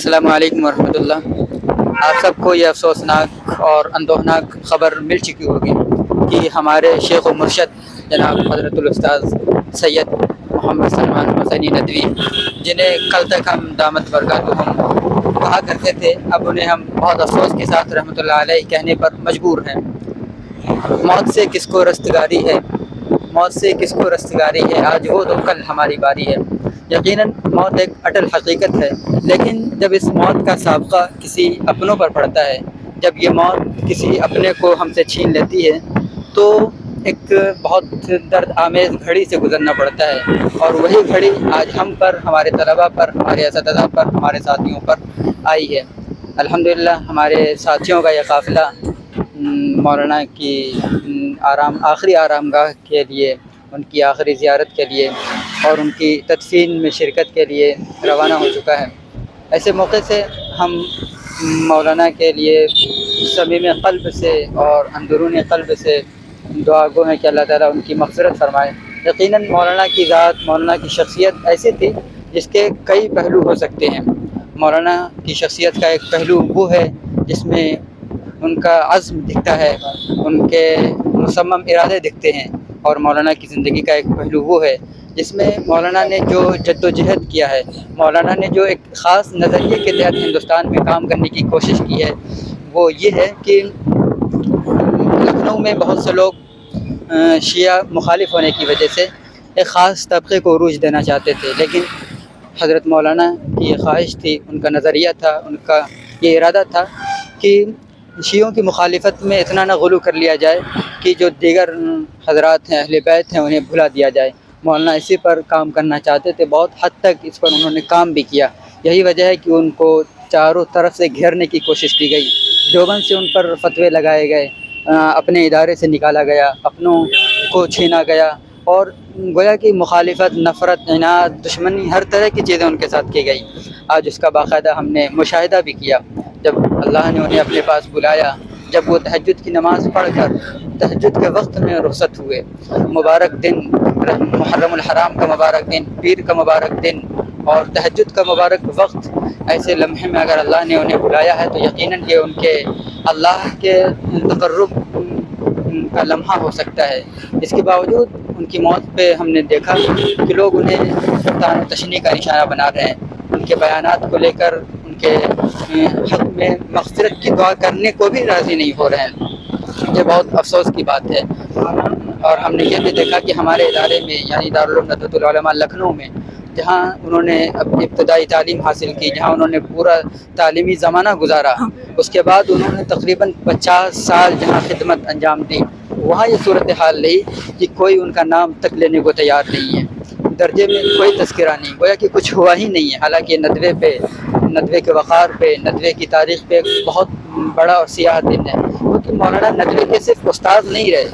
السلام علیکم ورحمۃ اللہ۔ آپ سب کو یہ افسوسناک اور اندوہناک خبر مل چکی ہوگی کہ ہمارے شیخ و مرشد جناب حضرت الاستاذ سید محمد سلمان حسینی ندوی، جنہیں کل تک ہم دامت برکاتہم کہا کرتے تھے، اب انہیں ہم بہت افسوس کے ساتھ رحمۃ اللہ علیہ کہنے پر مجبور ہیں۔ موت سے کس کو رستگاری ہے، موت سے کس کو رستگاری ہے، آج وہ تو کل ہماری باری ہے۔ یقیناً موت ایک اٹل حقیقت ہے، لیکن جب اس موت کا سابقہ کسی اپنوں پر پڑتا ہے، جب یہ موت کسی اپنے کو ہم سے چھین لیتی ہے، تو ایک بہت درد آمیز گھڑی سے گزرنا پڑتا ہے، اور وہی گھڑی آج ہم پر، ہمارے طلباء پر، ہمارے اساتذہ پر، ہمارے ساتھیوں پر آئی ہے۔ الحمدللہ ہمارے ساتھیوں کا یہ قافلہ مولانا کی آخری آرام گاہ کے لیے، ان کی آخری زیارت کے لیے اور ان کی تدفین میں شرکت کے لیے روانہ ہو چکا ہے۔ ایسے موقع سے ہم مولانا کے لیے صمیم قلب سے اور اندرون قلب سے دعا گو ہیں کہ اللہ تعالیٰ ان کی مغفرت فرمائے۔ یقیناً مولانا کی ذات، مولانا کی شخصیت ایسی تھی جس کے کئی پہلو ہو سکتے ہیں۔ مولانا کی شخصیت کا ایک پہلو وہ ہے جس میں ان کا عزم دکھتا ہے، ان کے مصمم ارادے دکھتے ہیں، اور مولانا کی زندگی کا ایک پہلو وہ ہے جس میں مولانا نے جو جد و جہد کیا ہے، مولانا نے جو ایک خاص نظریے کے تحت ہندوستان میں کام کرنے کی کوشش کی ہے، وہ یہ ہے کہ لکھنؤ میں بہت سے لوگ شیعہ مخالف ہونے کی وجہ سے ایک خاص طبقے کو عروج دینا چاہتے تھے، لیکن حضرت مولانا کی یہ خواہش تھی، ان کا نظریہ تھا، ان کا یہ ارادہ تھا کہ شیعوں کی مخالفت میں اتنا نہ غلو کر لیا جائے کہ جو دیگر حضرات ہیں، اہل بیت ہیں، انہیں بھلا دیا جائے۔ مولانا اسی پر کام کرنا چاہتے تھے، بہت حد تک اس پر انہوں نے کام بھی کیا۔ یہی وجہ ہے کہ ان کو چاروں طرف سے گھیرنے کی کوشش کی گئی، دیوبند سے ان پر فتوے لگائے گئے، اپنے ادارے سے نکالا گیا، اپنوں کو چھینا گیا، اور گویا کہ مخالفت، نفرت، عناد، دشمنی، ہر طرح کی چیزیں ان کے ساتھ کی گئی۔ آج اس کا باقاعدہ ہم نے مشاہدہ بھی کیا، جب اللہ نے انہیں اپنے پاس بلایا، جب وہ تہجد کی نماز پڑھ کر تہجد کے وقت میں رخصت ہوئے۔ مبارک دن، محرم الحرام کا مبارک دن، پیر کا مبارک دن اور تہجد کا مبارک وقت، ایسے لمحے میں اگر اللہ نے انہیں بلایا ہے تو یقیناً یہ ان کے اللہ کے تقرب کا لمحہ ہو سکتا ہے۔ اس کے باوجود ان کی موت پہ ہم نے دیکھا کہ لوگ انہیں طعن و تشنیع کا نشانہ بنا رہے ہیں، ان کے بیانات کو لے کر ان کے حق میں مغفرت کی دعا کرنے کو بھی راضی نہیں ہو رہے ہیں۔ یہ بہت افسوس کی بات ہے، اور ہم نے یہ بھی دیکھا کہ ہمارے ادارے میں، یعنی دارالعلوم ندوۃ العلماء لکھنؤ میں، جہاں انہوں نے اپنی ابتدائی تعلیم حاصل کی، جہاں انہوں نے پورا تعلیمی زمانہ گزارا، اس کے بعد انہوں نے تقریباً 50 سال جہاں خدمت انجام دی، وہاں یہ صورتحال رہی کہ کوئی ان کا نام تک لینے کو تیار نہیں ہے، درجے میں کوئی تذکرہ نہیں، گویا کہ کچھ ہوا ہی نہیں ہے۔ حالانکہ ندوے کے وقار پہ، ندوے کی تاریخ پہ بہت بڑا اور سیاہ دن ہے، کیونکہ مولانا ندوے کے صرف استاد نہیں رہے،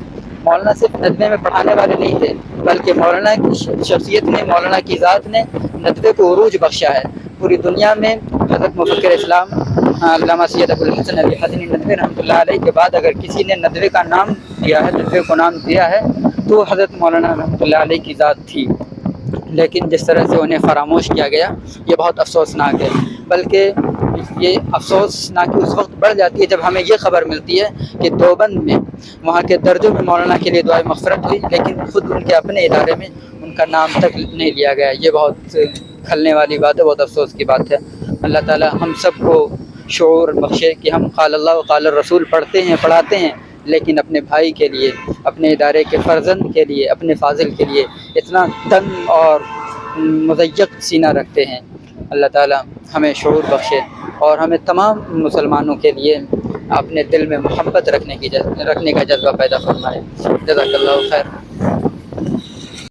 مولانا صرف ندوے میں پڑھانے والے نہیں تھے، بلکہ مولانا کی شخصیت نے، مولانا کی ذات نے ندوے کو عروج بخشا ہے۔ پوری دنیا میں حضرت مفکر اسلام علامہ سید ابوالحسن علی حسنی ندوی رحمۃ اللہ علیہ کے بعد اگر کسی نے ندوے کا نام دیا ہے، ندوے کو نام دیا ہے، تو حضرت مولانا رحمۃ اللہ علیہ کی ذات تھی۔ لیکن جس طرح سے انہیں فراموش کیا گیا، یہ بہت افسوسناک ہے، بلکہ یہ افسوسناکی اس وقت بڑھ جاتی ہے جب ہمیں یہ خبر ملتی ہے کہ دیوبند میں وہاں کے درجوں میں مولانا کے لیے دعائے مغفرت ہوئی، لیکن خود ان کے اپنے ادارے میں ان کا نام تک نہیں لیا گیا۔ یہ بہت کھلنے والی بات ہے، بہت افسوس کی بات ہے۔ اللہ تعالی ہم سب کو شعور بخشے کہ ہم قال اللہ و قال الرسول پڑھتے ہیں، پڑھاتے ہیں، لیکن اپنے بھائی کے لیے، اپنے ادارے کے فرزند کے لیے، اپنے فاضل کے لیے اتنا تنگ اور مضیق سینہ رکھتے ہیں۔ اللہ تعالی ہمیں شعور بخشے اور ہمیں تمام مسلمانوں کے لیے اپنے دل میں محبت رکھنے کا جذبہ پیدا فرمائے۔ جزاک اللہ خیر۔